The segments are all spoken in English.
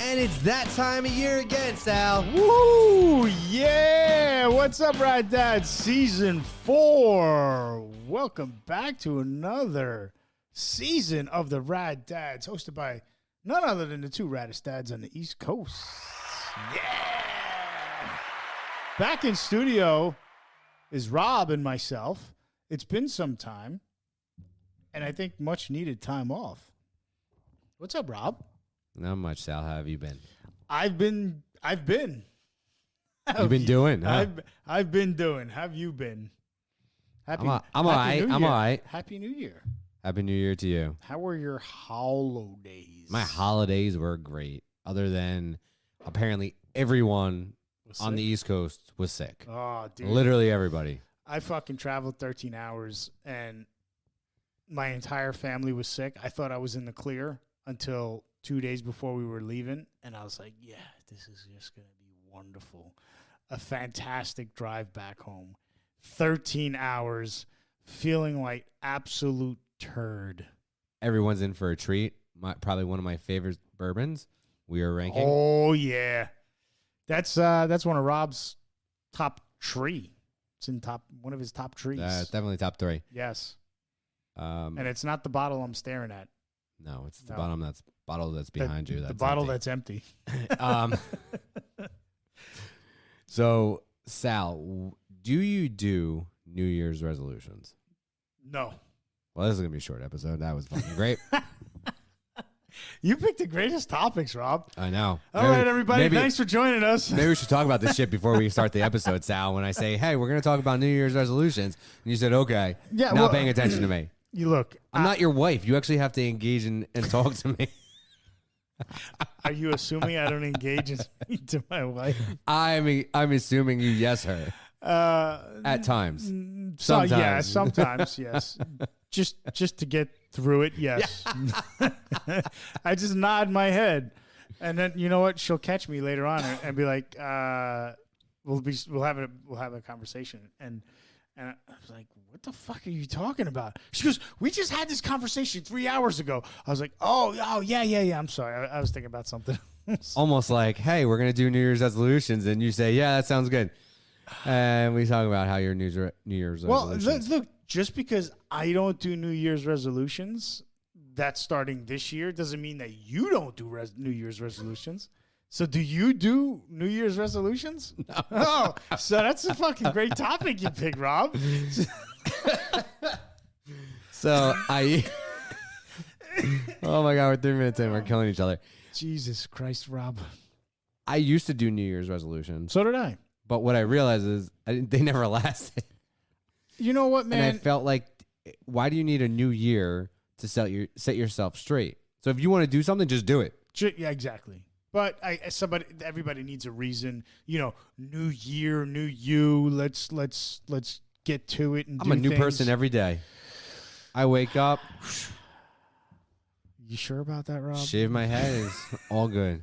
And it's that time of year again, Sal. Woo! Yeah! What's up, Rad Dads? Season 4. Welcome back to another season of the Rad Dads, hosted by none other than the two raddest dads on the East Coast. Yeah! Back in studio is Rob and myself. It's been some time, and I think much needed time off. What's up, Rob? Not much, Sal. How have you been? I've been. You've been doing? Huh? I've been doing. Have you been? I'm all right. Happy New Year. Happy New Year to you. How were your holidays? My holidays were great, other than apparently everyone on the East Coast was sick. Oh, dude. Literally everybody. I fucking traveled 13 hours, and my entire family was sick. I thought I was in the clear until 2 days before we were leaving, and I was like, yeah, this is just going to be wonderful. A fantastic drive back home. 13 hours, feeling like absolute turd. Everyone's in for a treat. Probably one of my favorite bourbons we are ranking. Oh, yeah. That's one of Rob's top tree. It's in one of his top trees. It's definitely top 3. Yes. And it's not the bottle I'm staring at. No, it's the bottle that's behind you. That's the bottle empty. that's empty. So, Sal, do you do New Year's resolutions? No. Well, this is going to be a short episode. That was fucking great. You picked the greatest topics, Rob. I know. All right, everybody. Thanks for joining us. Maybe we should talk about this shit before we start the episode, Sal. When I say, hey, we're going to talk about New Year's resolutions, and you said, okay, not paying attention to me. You look. I'm not your wife. You actually have to engage and talk to me. Are you assuming I don't engage and speak to my wife? I'm assuming you yes her. At times. Sometimes. Yeah, sometimes, yes. Just to get through it, yes. I just nod my head. And then you know what? She'll catch me later on and be like, we'll have a conversation. And I was like, what the fuck are you talking about? She goes, we just had this conversation 3 hours ago. I was like, oh, yeah. I'm sorry. I was thinking about something. Almost like, hey, we're going to do New Year's resolutions. And you say, yeah, that sounds good. And we talk about how your New Year's resolutions. Well, look, just because I don't do New Year's resolutions, that's starting this year, doesn't mean that you don't do New Year's resolutions. So do you do New Year's resolutions? No. Oh, so that's a fucking great topic you picked, Rob. So oh my God, we're 3 minutes in. We're killing each other. Jesus Christ, Rob. I used to do New Year's resolutions. So did I. But what I realized is they never lasted. You know what, man? And I felt like, why do you need a new year to set yourself straight? So if you want to do something, just do it. Yeah, exactly. But everybody needs a reason. You know, new year, new you. Let's get to it and I'm a new person every day. I wake up. You sure about that, Rob? Shave my head. It's all good.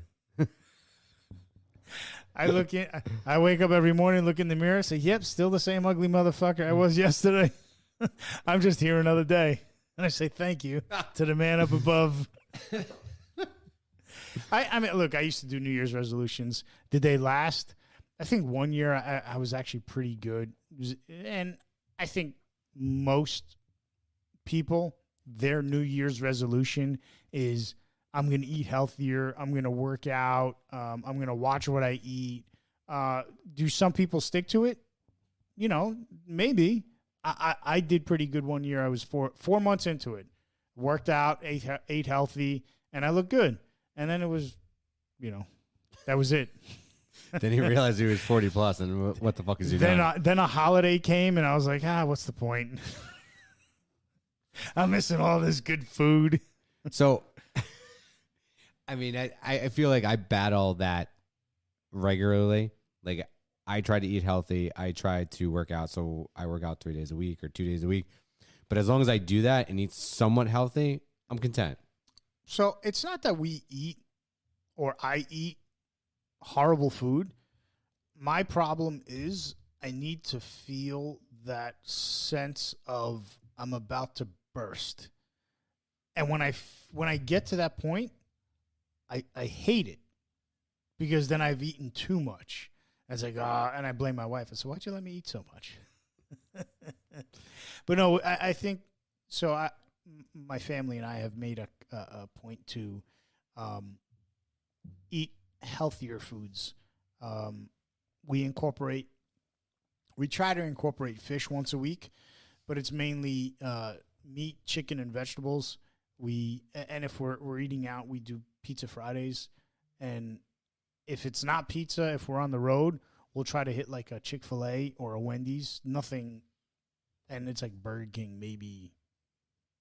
I wake up every morning, look in the mirror, say, yep, still the same ugly motherfucker I was yesterday. I'm just here another day. And I say thank you to the man up above. I mean, look, I used to do New Year's resolutions. Did they last? I think 1 year I was actually pretty good. And I think most people, their New Year's resolution is, I'm going to eat healthier. I'm going to work out. I'm going to watch what I eat. Do some people stick to it? You know, maybe. I did pretty good 1 year. I was 4 months into it. Worked out, ate healthy, and I looked good. And then it was, you know, that was it. Then he realized he was 40 plus, and what the fuck is he doing? Then a holiday came, and I was like, what's the point? I'm missing all this good food. So, I mean, I feel like I battle that regularly. Like, I try to eat healthy. I try to work out. So I work out 3 days a week or 2 days a week. But as long as I do that and eat somewhat healthy, I'm content. So it's not that we eat or I eat horrible food. My problem is I need to feel that sense of I'm about to burst. And when I get to that point, I hate it. because then I've eaten too much. I was like, and I blame my wife. I said, why'd you let me eat so much? But no, I think so. My family and I have made a point to eat healthier foods. We try to incorporate fish once a week, but it's mainly meat, chicken, and vegetables. And if we're eating out, we do Pizza Fridays. And if it's not pizza, if we're on the road, we'll try to hit like a Chick-fil-A or a Wendy's. Nothing, and it's like Burger King, maybe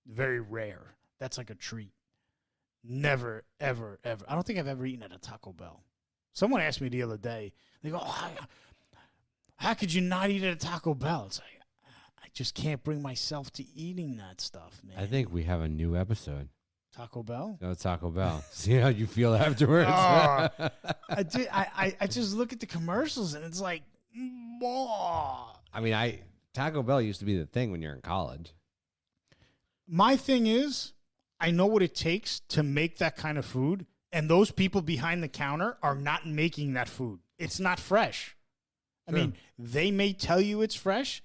very rare. That's like a treat. Never, ever, ever. I don't think I've ever eaten at a Taco Bell. Someone asked me the other day, they go, how could you not eat at a Taco Bell? It's like, I just can't bring myself to eating that stuff, man. I think we have a new episode. Taco Bell? Go Taco Bell. See how you feel afterwards. I just look at the commercials and it's like, I mean, Taco Bell used to be the thing when you're in college. My thing is, I know what it takes to make that kind of food, and those people behind the counter are not making that food. It's not fresh. I mean, they may tell you it's fresh.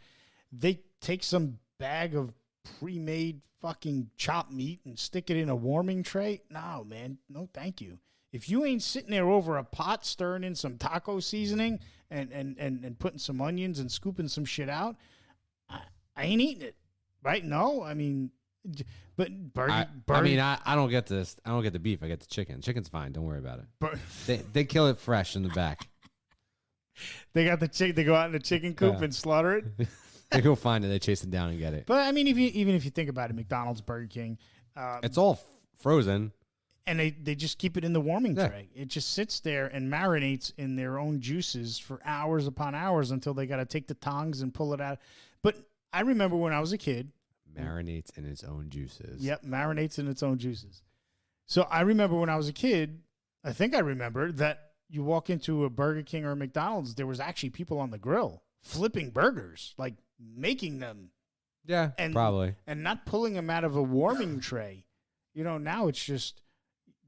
They take some bag of pre-made fucking chopped meat and stick it in a warming tray. No, man. No, thank you. If you ain't sitting there over a pot stirring in some taco seasoning and putting some onions and scooping some shit out, I ain't eating it. Right? No, I mean, but I don't get this. I don't get the beef. I get the chicken. Chicken's fine. Don't worry about it. They kill it fresh in the back. They got the chick. They go out in the chicken coop and slaughter it. They go find it. They chase it down and get it. But I mean, even if you think about it, McDonald's, Burger King, it's all frozen, and they just keep it in the warming tray. It just sits there and marinates in their own juices for hours upon hours until they got to take the tongs and pull it out. But I remember when I was a kid, marinates in its own juices. Yep, marinates in its own juices. So I remember when I was a kid, I think I remember that you walk into a Burger King or a McDonald's, there was actually people on the grill flipping burgers, like making them. Yeah, probably. And not pulling them out of a warming tray. You know, now it's just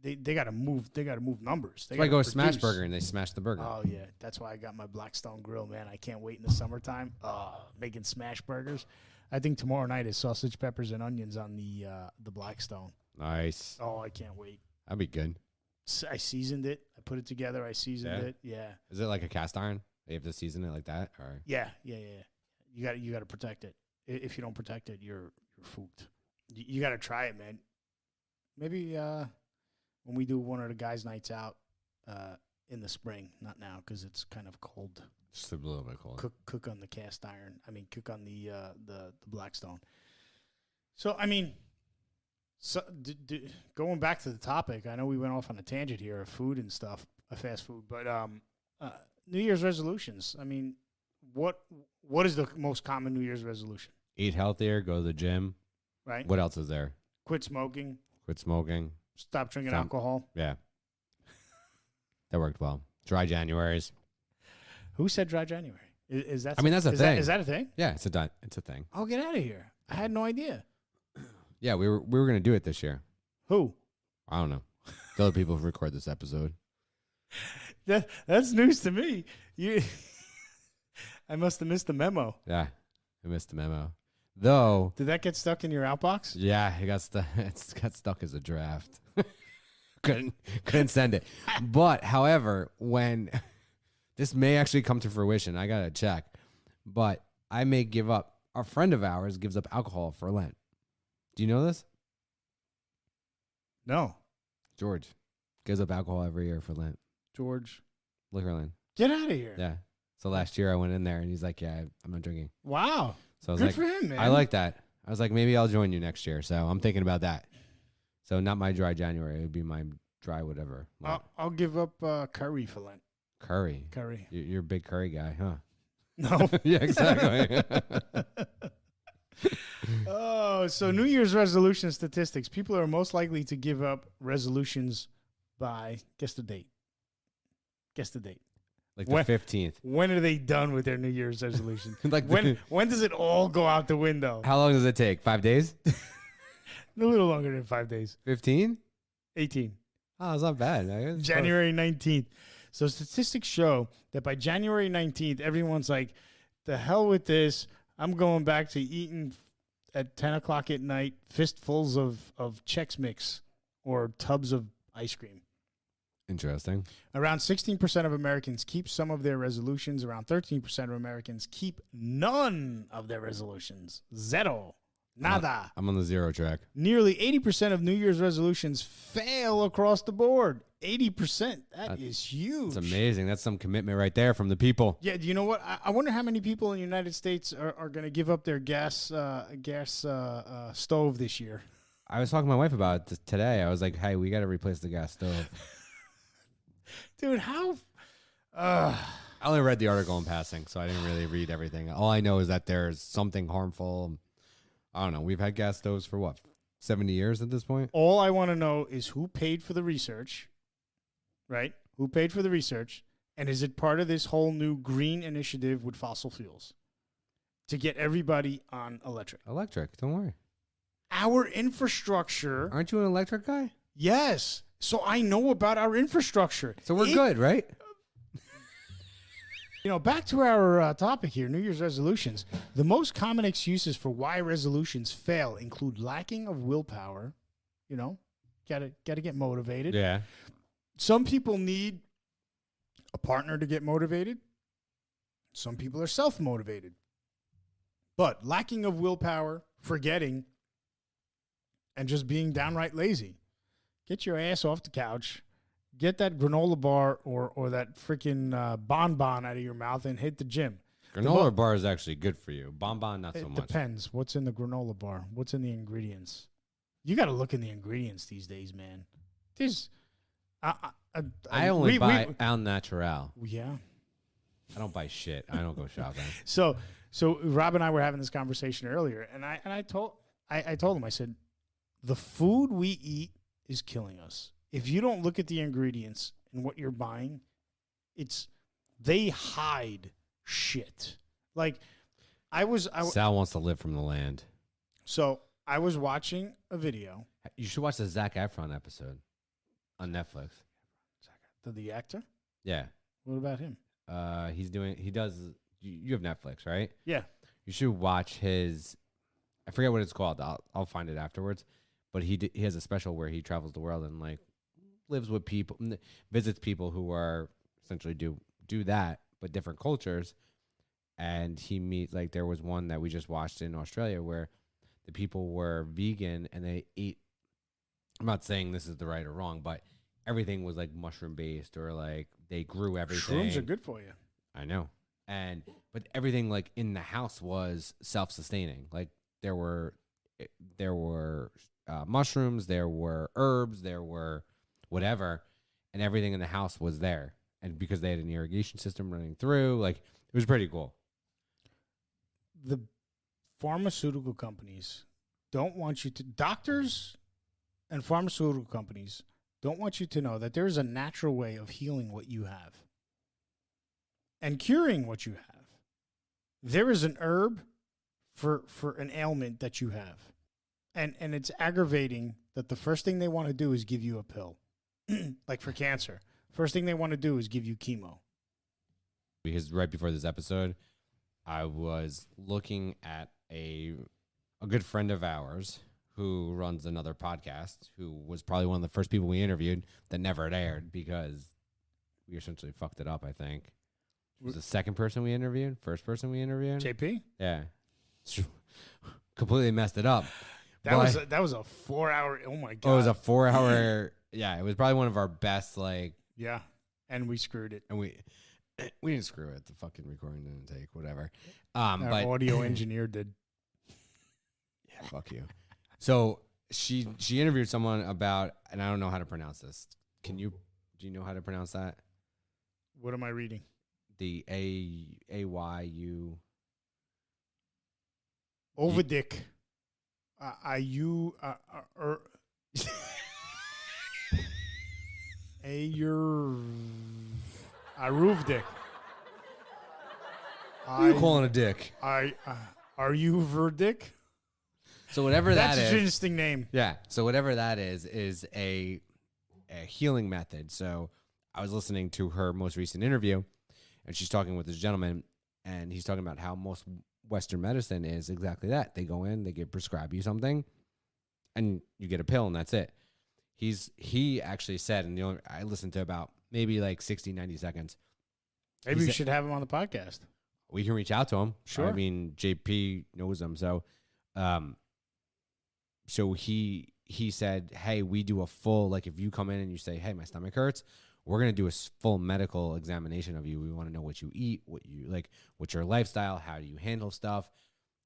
they got to move. They got to move numbers. That's why I go to Smash Burger and they smash the burger. Oh yeah, that's why I got my Blackstone grill, man. I can't wait in the summertime. Making smash burgers. I think tomorrow night is sausage, peppers, and onions on the Blackstone. Nice. Oh, I can't wait. That'd be good. I seasoned it. I put it together. I seasoned it. Yeah. Is it like a cast iron? You have to season it like that, or yeah. You got to protect it. If you don't protect it, you're fooked. You got to try it, man. Maybe when we do one of the guys' nights out in the spring, not now because it's kind of cold. Just a little bit cold. Cook on the cast iron. I mean, cook on the Blackstone. So I mean, going back to the topic, I know we went off on a tangent here of food and stuff, fast food, but New Year's resolutions. I mean, what is the most common New Year's resolution? Eat healthier, go to the gym. Right. What else is there? Quit smoking. Stop drinking alcohol. Yeah. That worked well. Dry Januaries. Who said dry January? Is that? I mean, that's a thing. Is that a thing? Yeah, it's a thing. Oh, get out of here! I had no idea. Yeah, we were gonna do it this year. Who? I don't know. The other people who record this episode. That's news to me. I must have missed the memo. Yeah, I missed the memo. Though, did that get stuck in your outbox? Yeah, it got stuck as a draft. couldn't send it. But however, when this may actually come to fruition, I gotta check. But I may give up. A friend of ours gives up alcohol for Lent. Do you know this? No. George gives up alcohol every year for Lent. George. Liquorland. Get out of here. Yeah. So last year I went in there and he's like, yeah, I'm not drinking. Wow. So I was Good like, for him, man. I like that. I was like, maybe I'll join you next year. So I'm thinking about that. So not my dry January. It would be my dry whatever. I'll give up curry for Lent. Curry. You're a big curry guy, huh? No. Yeah, exactly. Oh, so New Year's resolution statistics. People are most likely to give up resolutions by, guess the date. Like the 15th. When are they done with their New Year's resolution? Like when does it all go out the window? How long does it take? 5 days? A little longer than 5 days. 15? 18. Oh, it's not bad. January 19th. So statistics show that by January 19th, everyone's like, the hell with this. I'm going back to eating at 10 o'clock at night, fistfuls of Chex Mix or tubs of ice cream. Interesting. Around 16% of Americans keep some of their resolutions. Around 13% of Americans keep none of their resolutions. Zero. Nada. I'm on the 0 track. Nearly 80% of New Year's resolutions fail across the board. 80%. That is huge. It's amazing. That's some commitment right there from the people. Yeah, do you know what? I wonder how many people in the United States are going to give up their gas stove this year. I was talking to my wife about it today. I was like, hey, we got to replace the gas stove. Dude, how... I only read the article in passing, so I didn't really read everything. All I know is that there's something harmful. I don't know. We've had gas stoves for what, 70 years at this point? All I want to know is who paid for the research, right? Who paid for the research? And is it part of this whole new green initiative with fossil fuels to get everybody on electric? Electric. Don't worry. Our infrastructure. Aren't you an electric guy? Yes. So I know about our infrastructure. So we're good, right? You know, back to our topic here, New Year's resolutions. The most common excuses for why resolutions fail include lacking of willpower. You know, gotta get motivated. Yeah. Some people need a partner to get motivated. Some people are self-motivated. But lacking of willpower, forgetting, and just being downright lazy. Get your ass off the couch. Get that granola bar or that freaking bonbon out of your mouth and hit the gym. Granola bar is actually good for you. Bonbon, not so much. It depends. What's in the granola bar? What's in the ingredients? You got to look in the ingredients these days, man. There's... I only buy Al Natural. Yeah. I don't buy shit. I don't go shopping. So Rob and I were having this conversation earlier, and I told him, I said, the food we eat is killing us. If you don't look at the ingredients and what you're buying, they hide shit. Like Sal wants to live from the land. So I was watching a video. You should watch the Zac Efron episode on Netflix. The actor? Yeah. What about him? He does. You have Netflix, right? Yeah. You should watch his. I forget what it's called. I'll find it afterwards. But he has a special where he travels the world and like lives with people, visits people who are essentially do that, but different cultures. And he meets, like, there was one that we just watched in Australia where the people were vegan and they ate. I'm not saying this is the right or wrong, but everything was like mushroom based, or like they grew everything. Shrooms are good for you. I know. But everything like in the house was self-sustaining. Like there were mushrooms, there were herbs, there were whatever, and everything in the house was there. And because they had an irrigation system running through, like it was pretty cool. The pharmaceutical companies don't want you to, doctors and pharmaceutical companies don't want you to know that there is a natural way of healing what you have and curing what you have. There is an herb for an ailment that you have. And it's aggravating that the first thing they want to do is give you a pill. Like for cancer. First thing they want to do is give you chemo. Because right before this episode, I was looking at a good friend of ours who runs another podcast, who was probably one of the first people we interviewed that never had aired because we essentially fucked it up, I think. It was the second person we interviewed, first person we interviewed. JP? Yeah. Completely messed it up. That was a 4-hour, oh my God. Oh, it was a 4-hour, yeah, it was probably one of our best, like. Yeah, and we screwed it. And we didn't screw it. The fucking recording didn't take, whatever. Our but audio engineer did. Yeah, fuck you. So she interviewed someone about, and I don't know how to pronounce this. Do you know how to pronounce that? What am I reading? The AYU. Overdick. Aruvdik. Who are you calling a dick? Are you Verdick? So whatever That's that is. an interesting name. Yeah. So whatever that is a healing method. So I was listening to her most recent interview, and she's talking with this gentleman, and he's talking about how most Western medicine is exactly that. They go in, they prescribe you something, and you get a pill, and that's it. He actually said, and I listened to about maybe like 60, 90 seconds. Maybe we should have him on the podcast. We can reach out to him. Sure. I mean, JP knows him. So, he said, hey, we do a full, like if you come in and you say, hey, my stomach hurts, we're going to do a full medical examination of you. We want to know what you eat, what you like, what's your lifestyle, how do you handle stuff,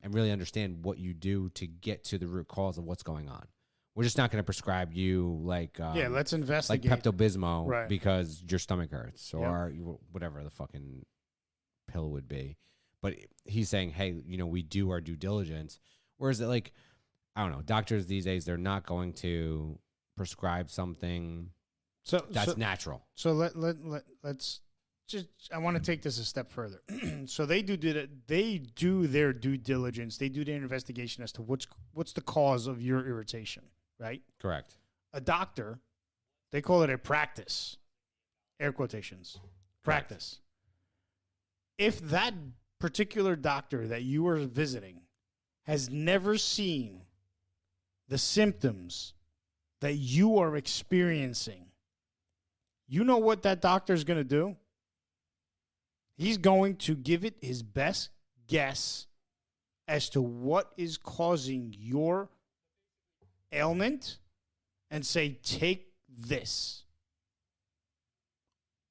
and really understand what you do to get to the root cause of what's going on. We're just not going to prescribe you like let's investigate like Pepto-Bismol right. because your stomach hurts or whatever the fucking pill would be. But he's saying, hey, we do our due diligence. Whereas like, I don't know, doctors these days, they're not going to prescribe something that's natural. So let's just, I want to take this a step further. So they do their due diligence. They do their investigation as to what's the cause of your irritation, right? Correct. A doctor, they call it a practice, air quotations, practice. If that particular doctor that you are visiting has never seen the symptoms that you are experiencing, you know what that doctor is going to do? He's going to give it his best guess as to what is causing your ailment and say, take this.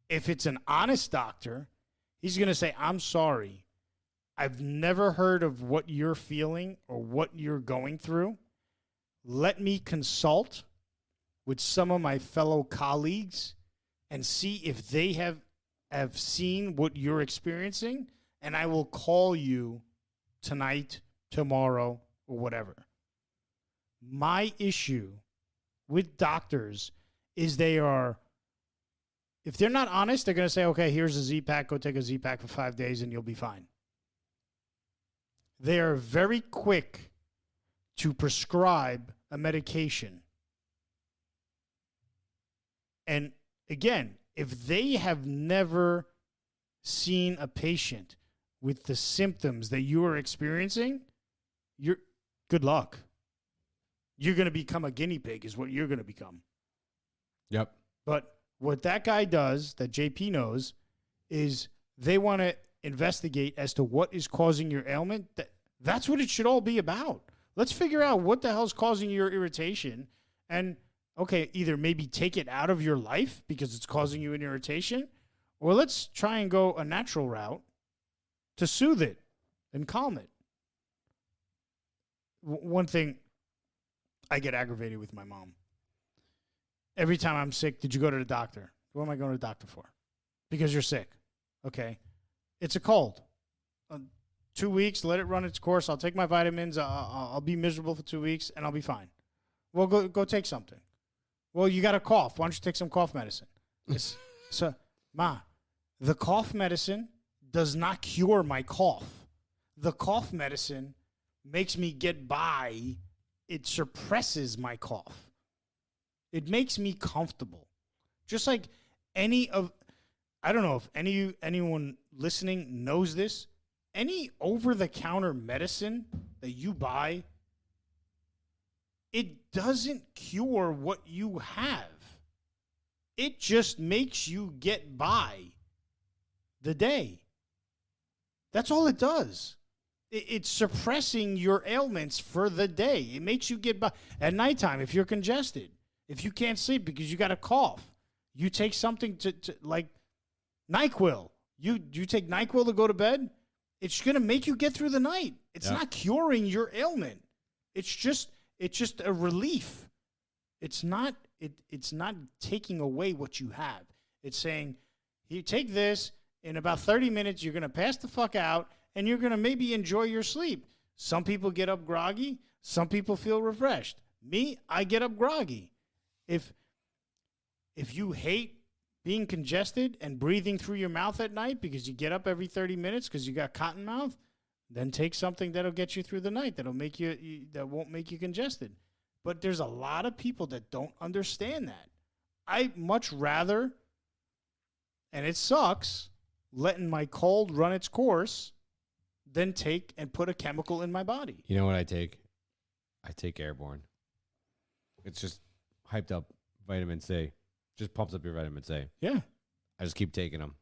If it's an honest doctor, he's going to say, I'm sorry. I've never heard of what you're feeling or what you're going through. Let me consult with some of my fellow colleagues and see if they have seen what you're experiencing, and I will call you tonight, tomorrow, or whatever. My issue with doctors is if they're not honest, they're going to say, okay, here's a Z-Pack, go take a Z-Pack for 5 days and you'll be fine. They are very quick to prescribe a medication. And again, if they have never seen a patient with the symptoms that you are experiencing, good luck. You're going to become a guinea pig is what you're going to become. Yep. But what that guy does, that JP knows, is they want to investigate as to what is causing your ailment. That's what it should all be about. Let's figure out what the hell's causing your irritation and okay, either maybe take it out of your life because it's causing you an irritation, or let's try and go a natural route to soothe it and calm it. One thing, I get aggravated with my mom. Every time I'm sick, did you go to the doctor? What am I going to the doctor for? Because you're sick. Okay. It's a cold. 2 weeks, let it run its course. I'll take my vitamins. I'll be miserable for 2 weeks, and I'll be fine. Well, go take something. Well, you got a cough. Why don't you take some cough medicine? So, Ma, the cough medicine does not cure my cough. The cough medicine makes me get by. It suppresses my cough. It makes me comfortable. Just like I don't know if anyone listening knows this, any over-the-counter medicine that you buy, it doesn't cure what you have. It just makes you get by the day. That's all it does. It's suppressing your ailments for the day. It makes you get by. At nighttime, if you're congested, if you can't sleep because you got a cough, you take something to like NyQuil. You take NyQuil to go to bed. It's going to make you get through the night. It's not curing your ailment. It's just a relief. It's not taking away what you have. It's saying, you take this, in about 30 minutes, you're going to pass the fuck out, and you're going to maybe enjoy your sleep. Some people get up groggy. Some people feel refreshed. Me, I get up groggy. If you hate being congested and breathing through your mouth at night because you get up every 30 minutes because you got cotton mouth, then take something that'll get you through the night. That won't make you congested. But there's a lot of people that don't understand that. I much rather And it sucks letting my cold run its course, then take and put a chemical in my body. You know what I take? I take Airborne. It's just hyped up vitamin C. Just pumps up your vitamin C. Yeah. I just keep taking them.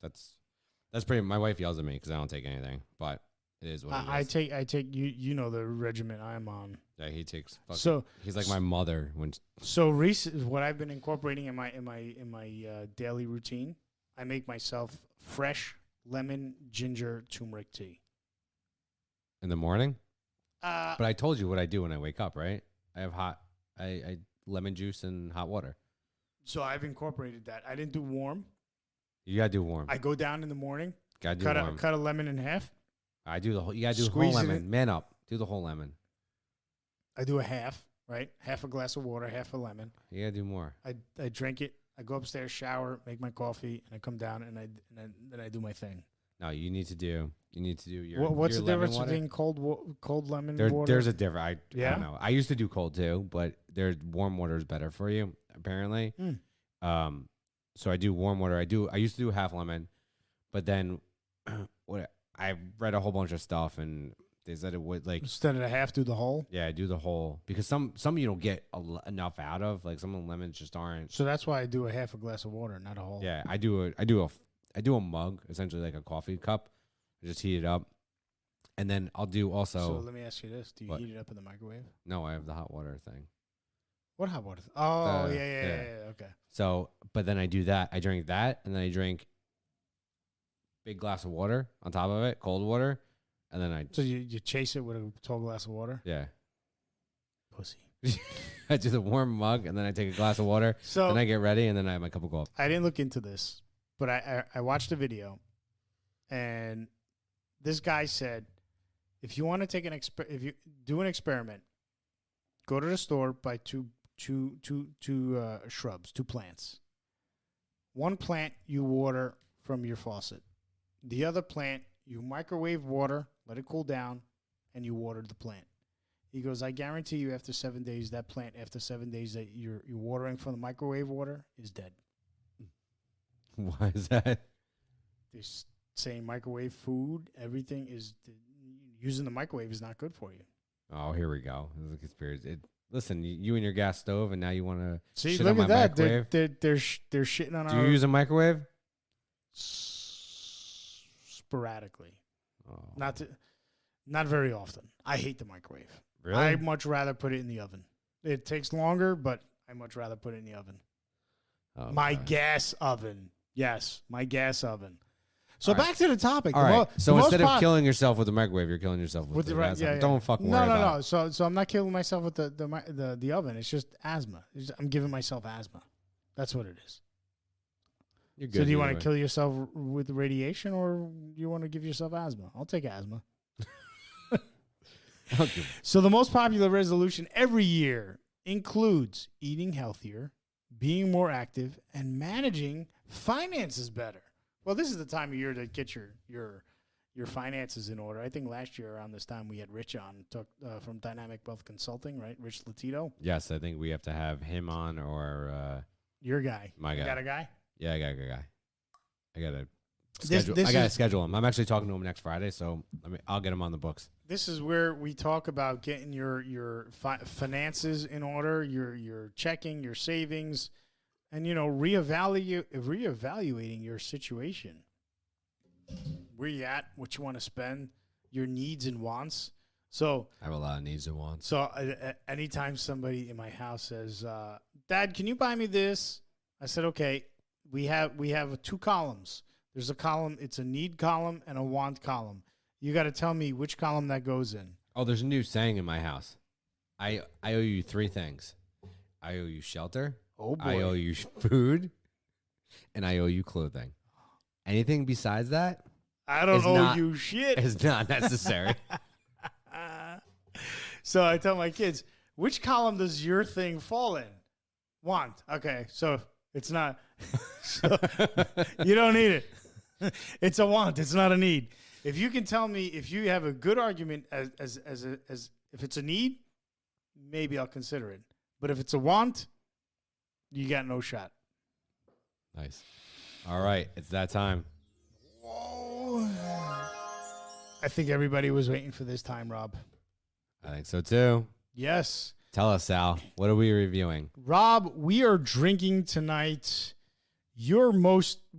That's pretty. My wife yells at me because I don't take anything, but it is what it is. I take you know the regimen I'm on. Yeah, he takes. So he's like my mother when. So recent, what I've been incorporating in my daily routine, I make myself fresh lemon ginger turmeric tea in the morning. But I told you what I do when I wake up, right? I have I lemon juice and hot water. So I've incorporated that. I didn't do warm. You gotta do warm. I go down in the morning. Gotta do warm. Cut a lemon in half. I do the whole. You gotta do the whole lemon. Man up. Do the whole lemon. I do a half, right? Half a glass of water, half a lemon. You gotta do more. I drink it. I go upstairs, shower, make my coffee, and I come down and then I do my thing. No, you need to do your. What's your the difference water? between cold lemon water? There's a difference. I Yeah? don't know. I used to do cold too, but warm water is better for you apparently. So I do warm water. I used to do half lemon, but then I read a whole bunch of stuff and they said it would like instead of the half, do the whole. Yeah, I do the whole because some you don't get enough out of. Like some of the lemons just aren't. So that's why I do a half a glass of water, not a whole. Yeah, I do a mug, essentially like a coffee cup. I just heat it up, and then I'll do also. So let me ask you this: do you heat it up in the microwave? No, I have the hot water thing. What hot water? Oh, yeah. Okay. So, but then I do that. I drink that, and then I drink big glass of water on top of it, cold water, and then I. So you chase it with a tall glass of water? Yeah. Pussy. I do the warm mug, and then I take a glass of water. So then I get ready, and then I have my cup of coffee. I didn't look into this, but I watched a video, and this guy said, if you want to take if you do an experiment, go to the store, buy two shrubs, two plants. One plant you water from your faucet. The other plant you microwave water, let it cool down, and you water the plant. He goes, I guarantee you after 7 days, that plant after 7 days that you're watering from the microwave water is dead. Why is that? They're saying microwave food, everything is using the microwave is not good for you. Oh, here we go. This is a conspiracy. Listen, you and your gas stove, and now you want to see. Shit Look on my at that. microwave? They're shitting on Do our. you use a microwave? Sporadically, Oh. not very often. I hate the microwave. Really? I'd much rather put it in the oven. It takes longer, but I much rather put it in the oven. Oh, My God. gas oven. Yes, my gas oven. So All right. back to the topic. All right. So instead of killing yourself with the microwave, you're killing yourself with the gas oven. Don't fucking worry about it. So I'm not killing myself with the oven. It's just asthma. I'm giving myself asthma. That's what it is. You're good. So do you want to kill yourself with radiation, or you want to give yourself asthma? I'll take asthma. Okay. So the most popular resolution every year includes eating healthier, being more active, and managing finances better. Well, this is the time of year to get your finances in order. I think last year around this time we had Rich on from Dynamic Wealth Consulting, right? Rich Latito. Yes, I think we have to have him on or your guy. My guy. You got a guy? Yeah, I got a good guy. I gotta schedule. I gotta schedule him. I'm actually talking to him next Friday, so I'll get him on the books. This is where we talk about getting your finances in order, your checking, your savings, and reevaluating your situation. Where you at? What you want to spend? Your needs and wants. So I have a lot of needs and wants. So anytime somebody in my house says, "Dad, can you buy me this?" I said, "Okay." We have 2 columns. There's a column. It's a need column and a want column. You got to tell me which column that goes in. Oh, there's a new saying in my house. I owe you 3 things. I owe you shelter. Oh boy. I owe you food, and I owe you clothing. Anything besides that, I don't owe you shit. Is not necessary. So I tell my kids, which column does your thing fall in? Want. Okay, so it's not. So you don't need it. It's a want. It's not a need. If you can tell me if you have a good argument as if it's a need, maybe I'll consider it. But if it's a want, you got no shot. Nice. All right, it's that time. Whoa. I think everybody was waiting for this time, Rob. I think so too. Yes. Tell us, Sal. What are we reviewing? Rob, we are drinking tonight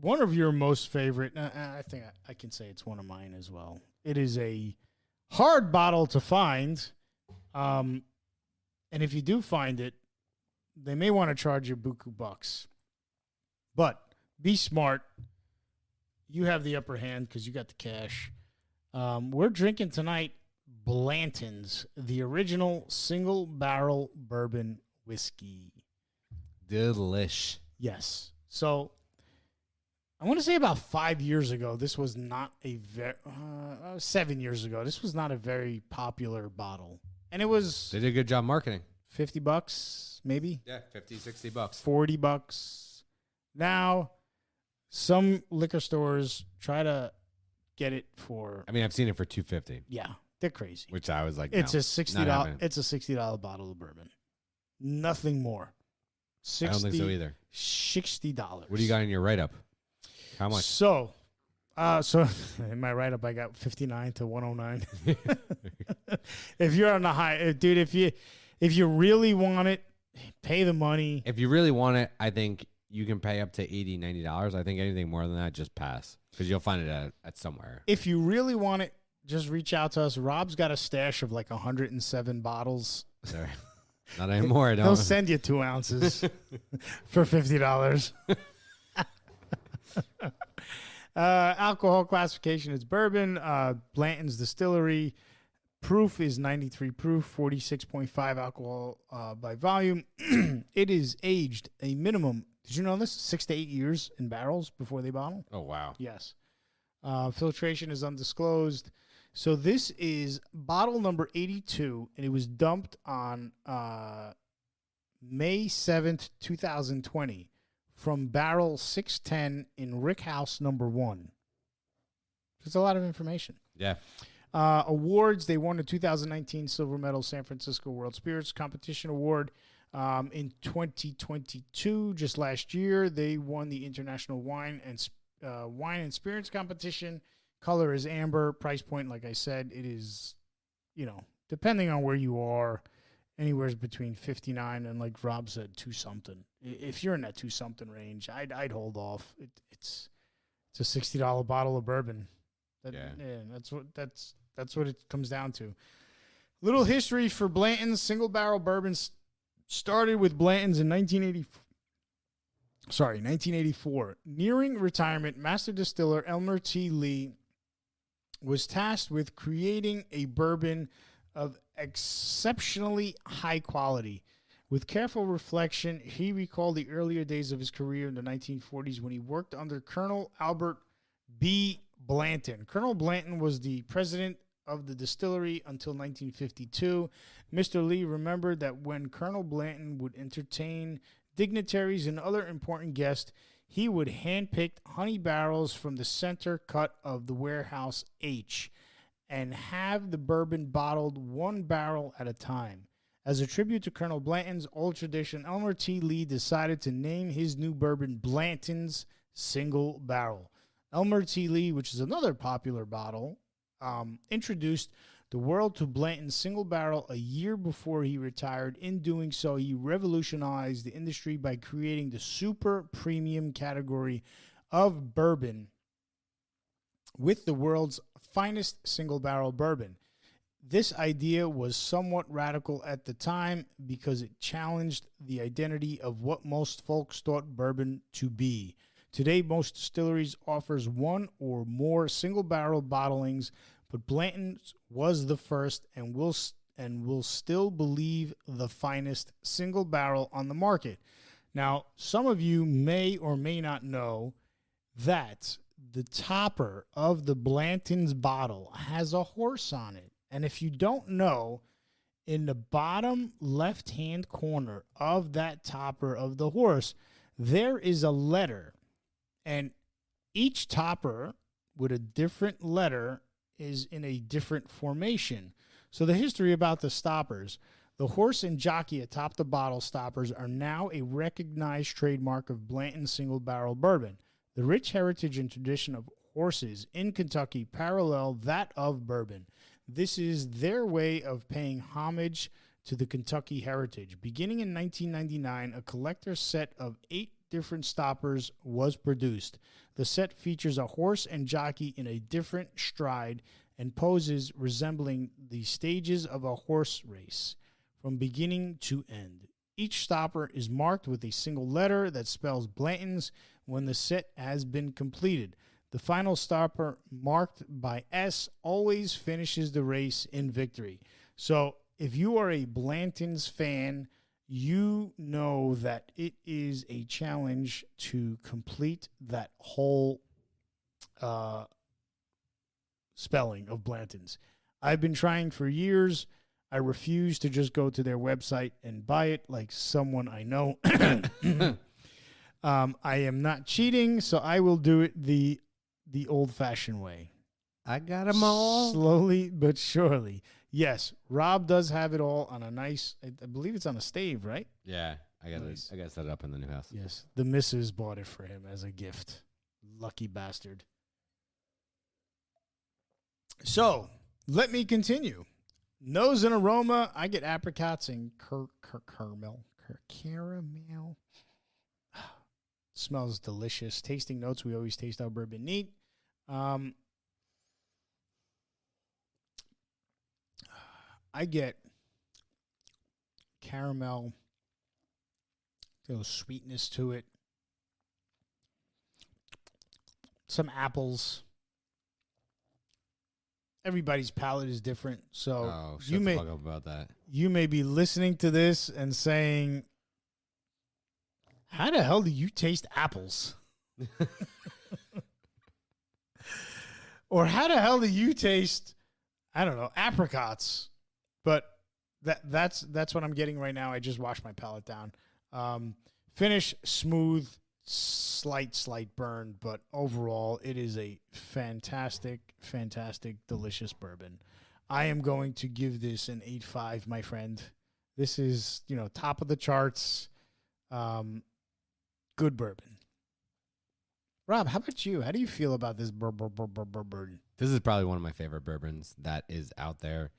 one of your most favorite. I think I can say it's one of mine as well. It is a hard bottle to find. And if you do find it, they may want to charge you buku bucks. But be smart. You have the upper hand because you got the cash. We're drinking tonight Blantons, the original single barrel bourbon whiskey. Delish. Yes. So I want to say about 5 years ago, this was not a 7 years ago, this was not a very popular bottle. And it was They did a good job marketing. $50, maybe? Yeah, $50, $60. $40. Now, some liquor stores try to get it for, I mean, I've seen it for $250, yeah, they're crazy. which I was like, It's no, a $60. not happening. It's a $60 bottle of bourbon. Nothing more. I don't think so either. $60. What do you got in your write-up? How much? So in my write-up, I got 59 to 109. If you're on the high, dude, if you really want it, pay the money. If you really want it, I think you can pay up to $80, $90. I think anything more than that, just pass. Because you'll find it at somewhere. If you really want it, just reach out to us. Rob's got a stash of like 107 bottles. Sorry. Not anymore. I don't. He'll send you 2 ounces for $50. Alcohol classification is bourbon. Blanton's Distillery. Proof is 93 proof, 46.5 alcohol by volume. It is aged a minimum, did you know this? 6 to 8 years in barrels before they bottle. Oh, wow. Yes. Filtration is undisclosed. So this is bottle number 82, and it was dumped on May 7th, 2020 from barrel 610 in Rick House number 1. There's a lot of information. Yeah. Awards, they won the 2019 Silver Medal San Francisco World Spirits Competition Award. In 2022, just last year, they won the International Wine and Spirits Competition. Color is amber. Price point, like I said, it is, depending on where you are, anywhere between 59 and, like Rob said, 2-something. If you're in that 2-something range, I'd hold off. It's a $60 bottle of bourbon. That's what it comes down to. Little history for Blanton's. Single barrel bourbons started with Blanton's in 1984. Nearing retirement, master distiller Elmer T. Lee was tasked with creating a bourbon of exceptionally high quality. With careful reflection, he recalled the earlier days of his career in the 1940s when he worked under Colonel Albert B. Blanton. Colonel Blanton was the president of the distillery until 1952. Mr. Lee remembered that when Colonel Blanton would entertain dignitaries and other important guests, he would handpick honey barrels from the center cut of the warehouse H and have the bourbon bottled 1 barrel at a time. As a tribute to Colonel Blanton's old tradition, Elmer T. Lee decided to name his new bourbon Blanton's Single Barrel. Elmer T. Lee, which is another popular bottle, introduced the world to Blanton's Single Barrel a year before he retired. In doing so, he revolutionized the industry by creating the super premium category of bourbon with the world's finest single barrel bourbon. This idea was somewhat radical at the time because it challenged the identity of what most folks thought bourbon to be. Today, most distilleries offers 1 or more single barrel bottlings, but Blanton's was the first and will still believe the finest single barrel on the market. Now, some of you may or may not know that the topper of the Blanton's bottle has a horse on it. And if you don't know, in the bottom left-hand corner of that topper of the horse, there is a letter. And each topper with a different letter is in a different formation. So the history about the stoppers: the horse and jockey atop the bottle stoppers are now a recognized trademark of Blanton Single Barrel Bourbon. The rich heritage and tradition of horses in Kentucky parallel that of bourbon. This is their way of paying homage to the Kentucky heritage. Beginning in 1999, a collector set of 8 different stoppers was produced. The set features a horse and jockey in a different stride and poses resembling the stages of a horse race from beginning to end. Each stopper is marked with a single letter that spells Blantons when the set has been completed. The final stopper, marked by S, always finishes the race in victory. So if you are a Blantons fan, you know that it is a challenge to complete that whole spelling of Blantons. I've been trying for years. I refuse to just go to their website and buy it like someone I know. I am not cheating, so I will do it the old-fashioned way. I got them all. Slowly but surely. Yes, Rob does have it all on a nice, I believe it's on a stave, right? Yeah, I got Nice. I got to set it up in the new house. Yes, the missus bought it for him as a gift. Lucky bastard. So, let me continue. Nose and aroma, I get apricots and caramel. Caramel. Smells delicious. Tasting notes, we always taste our bourbon neat. I get caramel, a little sweetness to it, some apples. Everybody's palate is different, so Oh, shut you the may fuck up about that. you may be listening to this and saying, "How the hell do you taste apples?" Or how the hell do you taste, I don't know, apricots? But that's what I'm getting right now. I just washed my palate down. Finish smooth, slight burn, but overall it is a fantastic, delicious bourbon. I am going to give this an 8.5, my friend. This is, top of the charts. Good bourbon. Rob, how about you? How do you feel about this bourbon? This is probably one of my favorite bourbons that is out there.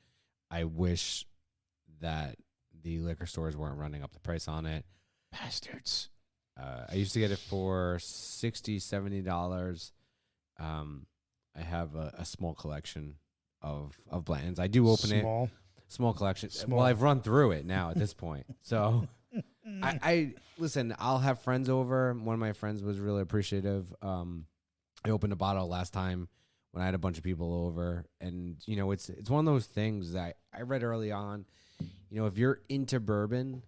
I wish that the liquor stores weren't running up the price on it. Bastards. I used to get it for $60, $70. I have a small collection of Blantons. I do open it. Small collection. Small. Well, I've run through it now at this point. So I listen, I'll have friends over. One of my friends was really appreciative. I opened a bottle last time when I had a bunch of people over, and it's one of those things that I read early on. If you're into bourbon,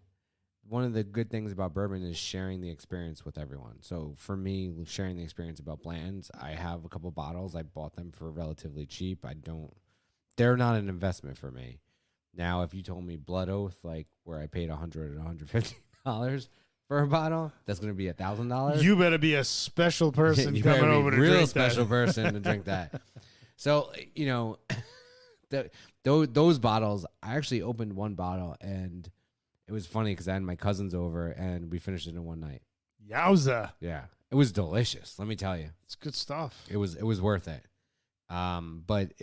one of the good things about bourbon is sharing the experience with everyone. So for me, sharing the experience about Blantons, I have a couple bottles. I bought them for relatively cheap. They're not an investment for me. Now, if you told me Blood Oath, like where I paid $100 or $150 for a bottle, that's going to be $1,000. You better be a special person You coming better be over to a real drink special that. person to drink that. So, those bottles, I actually opened one bottle, and it was funny because I had my cousins over, and we finished it in one night. Yowza. Yeah, it was delicious. Let me tell you, It's good stuff. it was worth it. But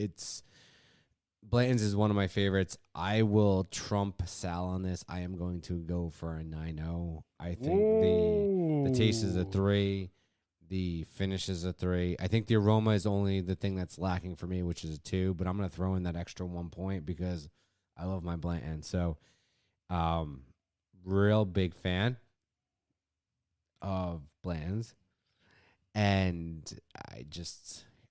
Blanton's is one of my favorites. I will trump Sal on this. I am going to go for a 9.0. I think the taste is a 3. The finish is a 3. I think the aroma is only the thing that's lacking for me, which is a 2. But I'm going to throw in that extra 1 point because I love my Blanton. So, real big fan of Blantons. And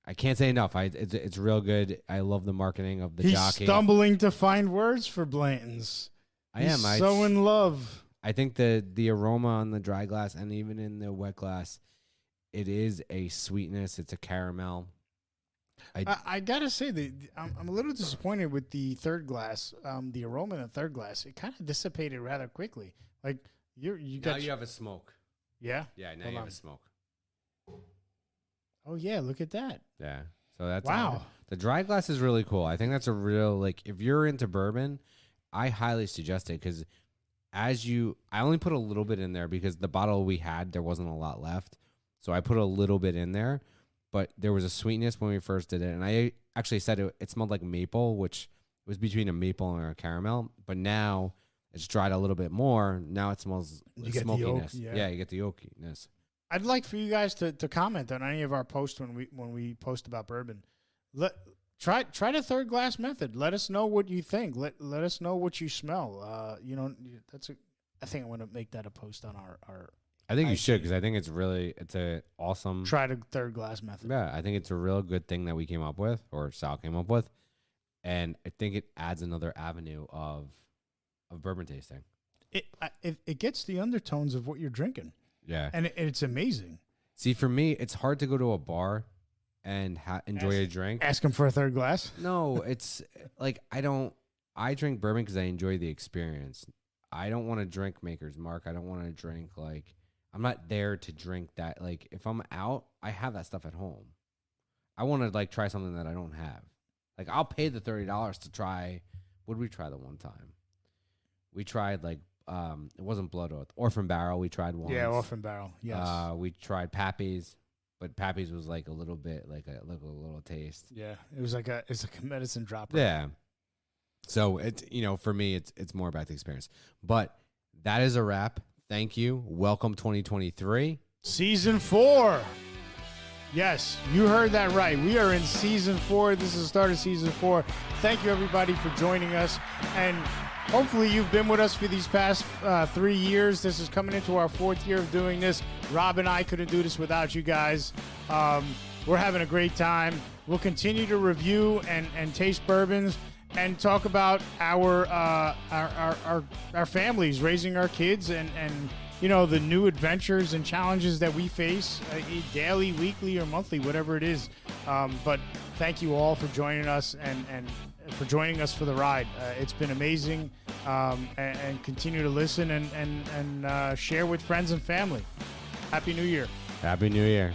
I can't say enough. It's real good. I love the marketing of the He's jockey. stumbling to find words for Blantons. He's so in love. I think the aroma on the dry glass and even in the wet glass, it is a sweetness. It's a caramel. I gotta say that I'm a little disappointed with the third glass. The aroma in the third glass, it kind of dissipated rather quickly. Like you now you have a smoke. Yeah. Yeah, now Hold you have on. a smoke. Oh yeah, look at that. Yeah. So that's Wow. The dry glass is really cool. I think that's a real, if you're into bourbon, I highly suggest it because I only put a little bit in there because the bottle we had, there wasn't a lot left. So I put a little bit in there, but there was a sweetness when we first did it. And I actually said it smelled like maple, which was between a maple and a caramel. But now it's dried a little bit more. Now it smells You get the smokiness. oak, Yeah, you get the oakiness. I'd like for you guys to comment on any of our posts when we post about bourbon. Try the third glass method. Let us know what you think. Let us know what you smell. I think I want to make that a post on our I think you IG. should, because I think it's a awesome. Try the third glass method. Yeah, I think it's a real good thing that we came up with, or Sal came up with, and I think it adds another avenue of bourbon tasting. It gets the undertones of what you're drinking. Yeah, And it's amazing. see, for me, it's hard to go to a bar and enjoy a drink. Ask him for a third glass. No, it's like I drink bourbon because I enjoy the experience. I don't want to drink Maker's Mark. I don't want to drink, like, I'm not there to drink that. Like, if I'm out, I have that stuff at home. I want to, like, try something that I don't have. Like, I'll pay the $30 to try. What did we try the one time? We tried, like, it wasn't Blood Oath. Orphan Barrel, we tried once. Yeah, Orphan Barrel. Yes. We tried Pappy's, but Pappy's was, like, a little bit, like a little taste. Yeah, it's like a medicine dropper. Yeah. So it's, for me, it's more about the experience. But that is a wrap. Thank you. Welcome 2023. Season 4. Yes, you heard that right. We are in season 4. This is the start of season 4. Thank you, everybody, for joining us. And hopefully you've been with us for these past 3 years. This is coming into our 4th year of doing this. Rob and I couldn't do this without you guys. We're having a great time. We'll continue to review and taste bourbons and talk about our families, raising our kids, and the new adventures and challenges that we face daily, weekly, or monthly, whatever it is. But thank you all for joining us and for joining us for the ride. It's been amazing, and continue to listen and share with friends and family. Happy New Year. Happy New Year.